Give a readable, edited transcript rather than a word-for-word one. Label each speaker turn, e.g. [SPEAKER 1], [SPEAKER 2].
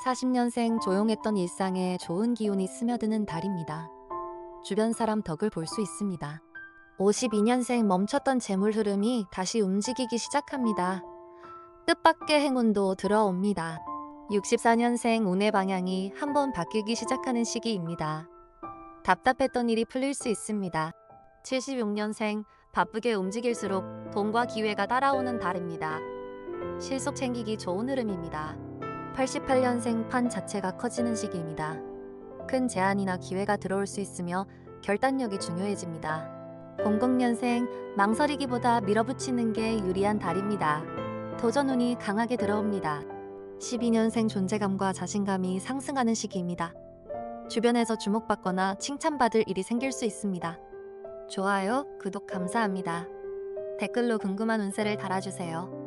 [SPEAKER 1] 40년생 조용했던 일상에 좋은 기운이 스며드는 달입니다. 주변 사람 덕을 볼 수 있습니다. 52년생 멈췄던 재물 흐름이 다시 움직이기 시작합니다. 뜻밖의 행운도 들어옵니다. 64년생 운의 방향이 한번 바뀌기 시작하는 시기입니다. 답답했던 일이 풀릴 수 있습니다. 76년생 바쁘게 움직일수록 돈과 기회가 따라오는 달입니다. 실속 챙기기 좋은 흐름입니다. 88년생 판 자체가 커지는 시기입니다. 큰 제안이나 기회가 들어올 수 있으며 결단력이 중요해집니다. 00년생 망설이기보다 밀어붙이는 게 유리한 달입니다. 도전운이 강하게 들어옵니다. 12년생 존재감과 자신감이 상승하는 시기입니다. 주변에서 주목받거나 칭찬받을 일이 생길 수 있습니다. 좋아요, 구독 감사합니다. 댓글로 궁금한 운세를 달아주세요.